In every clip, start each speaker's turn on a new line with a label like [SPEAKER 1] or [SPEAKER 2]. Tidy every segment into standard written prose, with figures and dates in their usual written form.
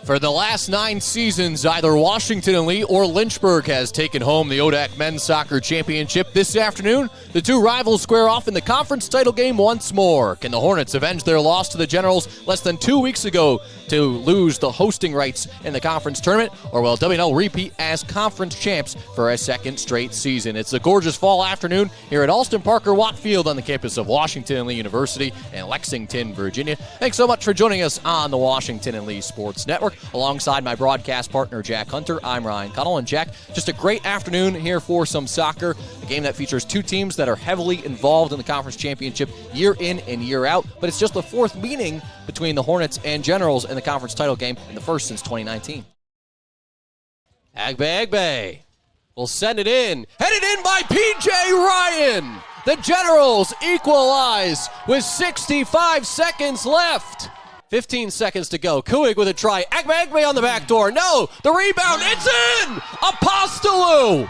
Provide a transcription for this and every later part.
[SPEAKER 1] For the last 9 seasons, either Washington and Lee or Lynchburg has taken home the ODAC Men's Soccer Championship. This afternoon, the two rivals square off in the conference title game once more. Can the Hornets avenge their loss to the Generals less than 2 weeks ago to lose the hosting rights in the conference tournament? Or will WNL repeat as conference champs for a second straight season? It's a gorgeous fall afternoon here at Alston Parker Watt Field on the campus of Washington and Lee University in Lexington, Virginia. Thanks so much for joining us on the Washington and Lee Sports Network. Alongside my broadcast partner, Jack Hunter, I'm Ryan Connell. And Jack, just a great afternoon here for some soccer, a game that features two teams that are heavily involved in the conference championship year in and year out, but it's just the fourth meeting between the Hornets and Generals in the conference title game, and the first since 2019. Agbe will send it in, headed in by P.J. Ryan. The Generals equalize with 65 seconds left. 15 seconds to go. Kuig with a try. Agbe on the back door. No, the rebound. It's in! Apostolou!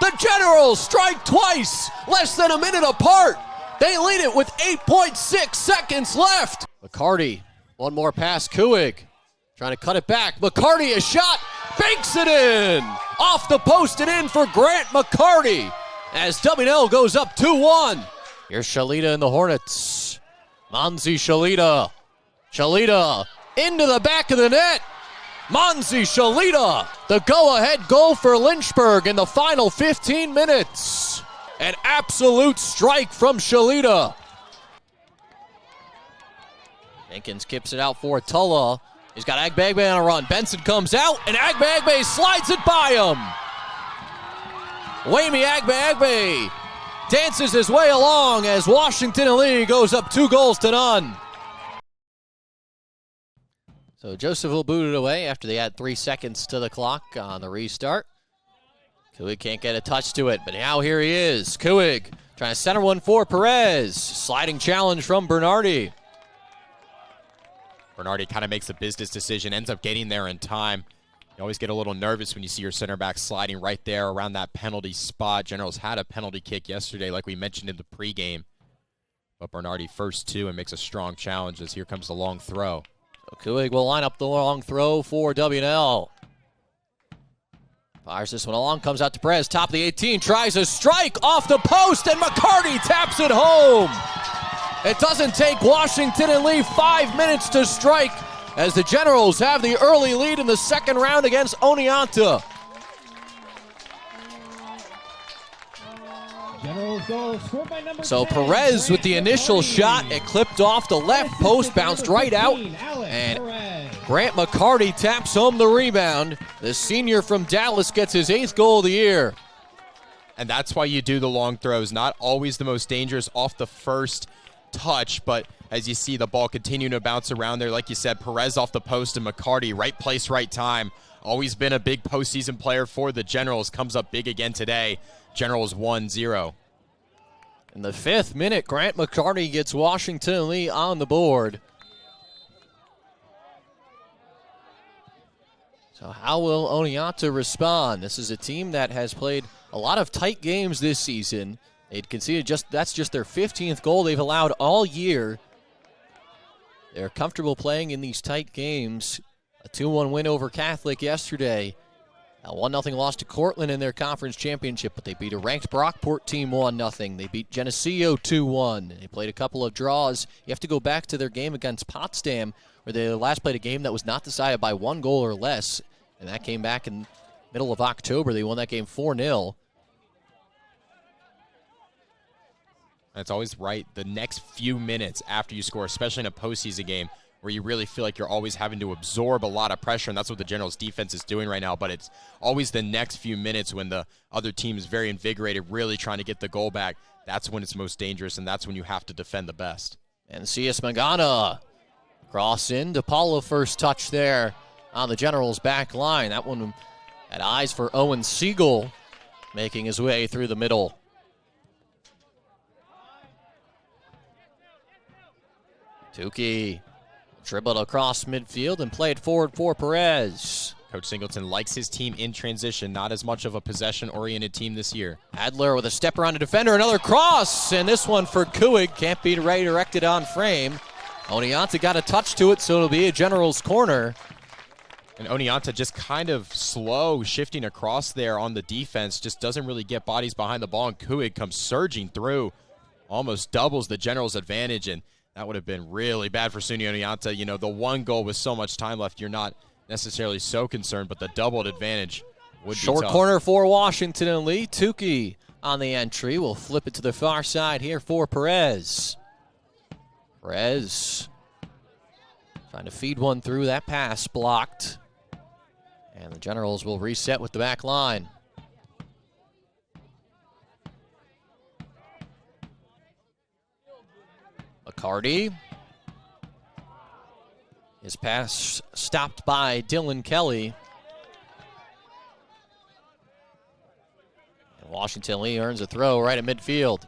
[SPEAKER 1] The Generals strike twice, less than a minute apart. They lead it with 8.6 seconds left. McCarty, one more pass. Kuig trying to cut it back. McCarty, a shot, banks it in. Off the post and in for Grant McCarty as WNL goes up 2-1. Here's Shalita and the Hornets. Monzi Shalita. Shalita into the back of the net. Monzi Shalita, the go-ahead goal for Lynchburg in the final 15 minutes. An absolute strike from Shalita. Jenkins kips it out for Tulla. He's got Agbe on a run. Benson comes out, and Agbe slides it by him. Wayme Agbe dances his way along as Washington and Lee goes up 2-0. So Joseph will boot it away after they add 3 seconds to the clock on the restart. Kuig can't get a touch to it, but now here he is. Kuig trying to center one for Perez. Sliding challenge from Bernardi.
[SPEAKER 2] Bernardi kind of makes a business decision, ends up getting there in time. You always get a little nervous when you see your center back sliding right there around that penalty spot. Generals had a penalty kick yesterday, like we mentioned in the pregame. But Bernardi first two and makes a strong challenge as here comes the long throw.
[SPEAKER 1] Kuig will line up the long throw for WNL. Fires this one along, comes out to Perez, top of the 18, tries a strike off the post, and McCarty taps it home. It doesn't take Washington and Lee 5 minutes to strike as the Generals have the early lead in the second round against Oneonta. So Perez with the initial shot, it clipped off the left post, bounced right out, and Grant McCarty taps home the rebound. The senior from Dallas gets his 8th goal of the year.
[SPEAKER 2] And that's why you do the long throws. Not always the most dangerous off the first touch, but as you see the ball continuing to bounce around there, like you said, Perez off the post and McCarty, right place, right time. Always been a big postseason player for the Generals. Comes up big again today. Generals 1-0.
[SPEAKER 1] In the 5th minute, Grant McCarty gets Washington and Lee on the board. So how will Oneonta respond? This is a team that has played a lot of tight games this season. They'd conceded that's just their 15th goal they've allowed all year. They're comfortable playing in these tight games. A 2-1 win over Catholic yesterday. A 1-0 loss to Cortland in their conference championship, but they beat a ranked Brockport team 1-0. They beat Geneseo 2-1. They played a couple of draws. You have to go back to their game against Potsdam, where they last played a game that was not decided by 1 goal or less, and that came back in the middle of October. They won that game 4-0.
[SPEAKER 2] That's always right. The next few minutes after you score, especially in a postseason game, where you really feel like you're always having to absorb a lot of pressure, and that's what the Generals defense is doing right now. But it's always the next few minutes when the other team is very invigorated, really trying to get the goal back. That's when it's most dangerous, and that's when you have to defend the best.
[SPEAKER 1] And C.S. Magana cross in. DePaula first touch there on the Generals' back line. That one had eyes for Owen Siegel making his way through the middle. Tukey dribbled across midfield and played forward for Perez.
[SPEAKER 2] Coach Singleton likes his team in transition, not as much of a possession-oriented team this year.
[SPEAKER 1] Adler with a step around a defender, another cross, and this one for Kuig. Can't be redirected on frame. Oneonta got a touch to it, so it'll be a General's corner.
[SPEAKER 2] And Oneonta just kind of slow shifting across there on the defense, just doesn't really get bodies behind the ball, and Kuig comes surging through, almost doubles the Generals' advantage, and that would have been really bad for SUNY Oneonta. You know, the one goal with so much time left, you're not necessarily so concerned, but the doubled advantage would be
[SPEAKER 1] Short
[SPEAKER 2] tough.
[SPEAKER 1] corner for Washington and Lee. Tukey on the entry. We'll flip it to the far side here for Perez. Perez trying to feed one through. That pass blocked. And the Generals will reset with the back line. McCarty. His pass stopped by Dylan Kelly. And Washington Lee earns a throw right at midfield.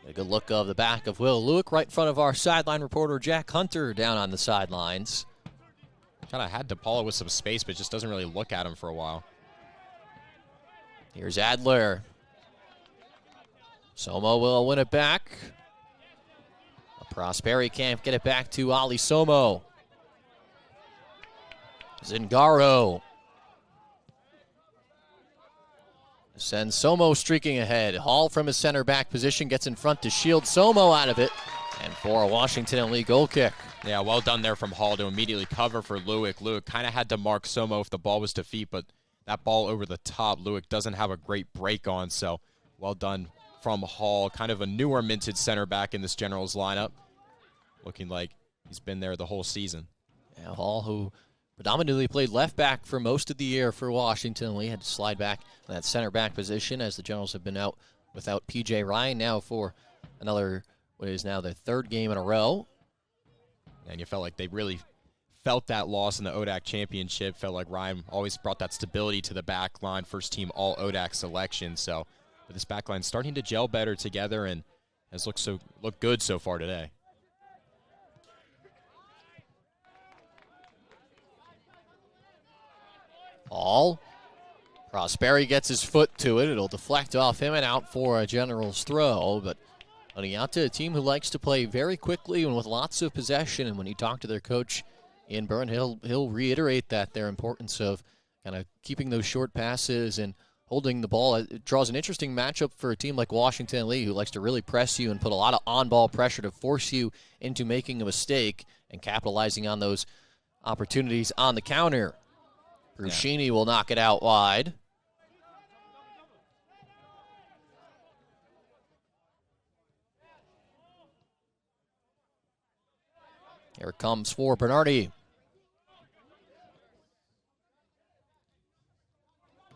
[SPEAKER 1] A good look of the back of Will Lewick right in front of our sideline reporter Jack Hunter down on the sidelines.
[SPEAKER 2] Kind of had DePaula with some space, but just doesn't really look at him for a while.
[SPEAKER 1] Here's Adler. Somo will win it back. Prosperi can't get it back to Ali Somo. Zingaro sends Somo streaking ahead. Hall from his center back position gets in front to shield Somo out of it. And for a Washington and Lee goal kick.
[SPEAKER 2] Yeah, well done there from Hall to immediately cover for Lewick. Lewick kind of had to mark Somo if the ball was to feet, but that ball over the top, Lewick doesn't have a great break on, so well done from Hall. Kind of a newer minted center back in this Generals lineup. Looking like he's been there the whole season.
[SPEAKER 1] Yeah, Hall, who predominantly played left back for most of the year for Washington. Lee had to slide back in that center back position as the Generals have been out without P.J. Ryan now for another, what is now their third game in a row.
[SPEAKER 2] And you felt like they really felt that loss in the ODAC championship. Felt like Ryan always brought that stability to the back line, first team all ODAC selection. So but this back line starting to gel better together and has looked good so far today.
[SPEAKER 1] Ball. Prosperi gets his foot to it. It'll deflect off him and out for a General's throw. But Oneonta, a team who likes to play very quickly and with lots of possession. And when you talk to their coach in Byrne, he'll reiterate that their importance of kind of keeping those short passes and holding the ball. It draws an interesting matchup for a team like Washington Lee, who likes to really press you and put a lot of on-ball pressure to force you into making a mistake and capitalizing on those opportunities on the counter. Ruscini will knock it out wide. Here it comes for Bernardi.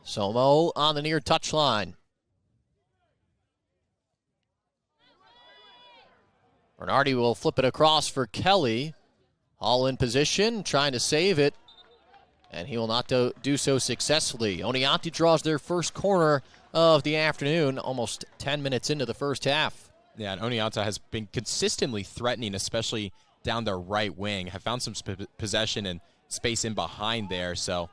[SPEAKER 1] Somo on the near touchline. Bernardi will flip it across for Kelly. Hall in position, trying to save it. And he will not do so successfully. Oneonta draws their first corner of the afternoon, almost 10 minutes into the first half.
[SPEAKER 2] Yeah, and Oneonta has been consistently threatening, especially down their right wing. Have found some possession and space in behind there, so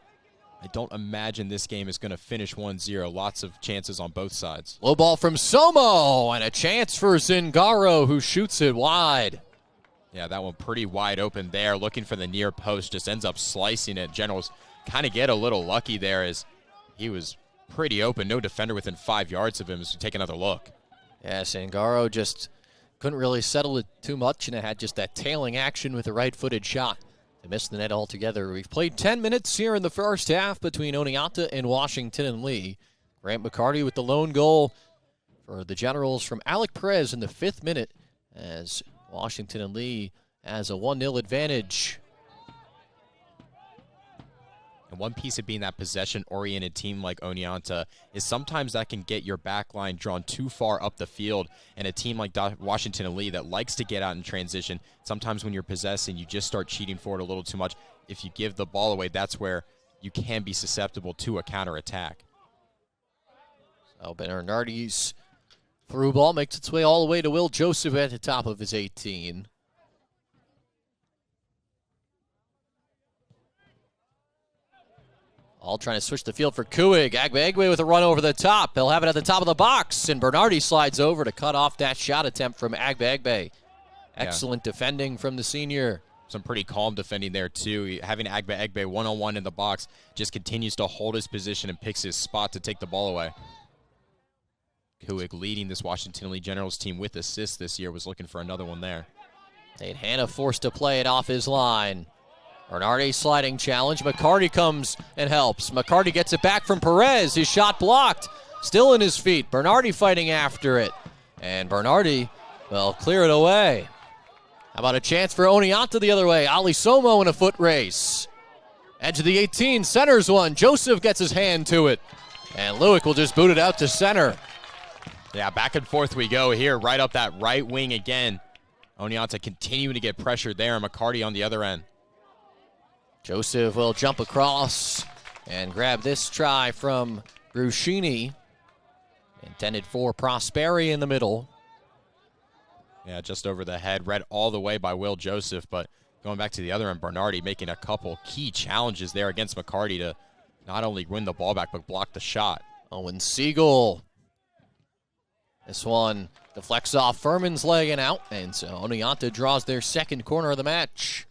[SPEAKER 2] I don't imagine this game is going to finish 1-0. Lots of chances on both sides.
[SPEAKER 1] Low ball from Somo, and a chance for Zingaro, who shoots it wide.
[SPEAKER 2] Yeah, that one pretty wide open there. Looking for the near post, just ends up slicing it. Generals kind of get a little lucky there as he was pretty open. No defender within 5 yards of him as we take another look.
[SPEAKER 1] Yeah, Zingaro just couldn't really settle it too much, and it had just that tailing action with a right-footed shot to miss the net altogether. We've played 10 minutes here in the first half between Oneonta and Washington and Lee. Grant McCarty with the lone goal for the Generals from Alec Perez in the 5th minute as Washington and Lee has a 1-0 advantage.
[SPEAKER 2] And one piece of being that possession-oriented team like Oneonta is sometimes that can get your back line drawn too far up the field. And a team like Washington and Lee that likes to get out in transition, sometimes when you're possessing, you just start cheating forward a little too much. If you give the ball away, that's where you can be susceptible to a counterattack.
[SPEAKER 1] So Bernardi's through ball makes its way all the way to Will Joseph at the top of his 18. All trying to switch the field for Kuig. Agbeegwe with a run over the top. He'll have it at the top of the box, and Bernardi slides over to cut off that shot attempt from Agbeegwe. Excellent defending from the senior.
[SPEAKER 2] Some pretty calm defending there, too. Having Egbe one-on-one in the box, just continues to hold his position and picks his spot to take the ball away. Kuig leading this Washington Lee Generals team with assists this year, was looking for another one there.
[SPEAKER 1] Tate Hanna forced to play it off his line. Bernardi sliding challenge. McCarty comes and helps. McCarty gets it back from Perez. His shot blocked. Still in his feet. Bernardi fighting after it. And Bernardi, well, clear it away. How about a chance for Oneonta the other way? Ali Somo in a foot race. Edge of the 18, centers one. Joseph gets his hand to it. And Lewick will just boot it out to center.
[SPEAKER 2] Yeah, back and forth we go here, right up that right wing again. Oneonta continuing to get pressured there, and McCarty on the other end.
[SPEAKER 1] Joseph will jump across and grab this try from Ruscini. Intended for Prosperi in the middle.
[SPEAKER 2] Yeah, just over the head, read all the way by Will Joseph, but going back to the other end, Bernardi making a couple key challenges there against McCarty to not only win the ball back, but block the shot.
[SPEAKER 1] Owen Siegel. This one deflects off Furman's leg and out, and so Oneonta draws their second corner of the match.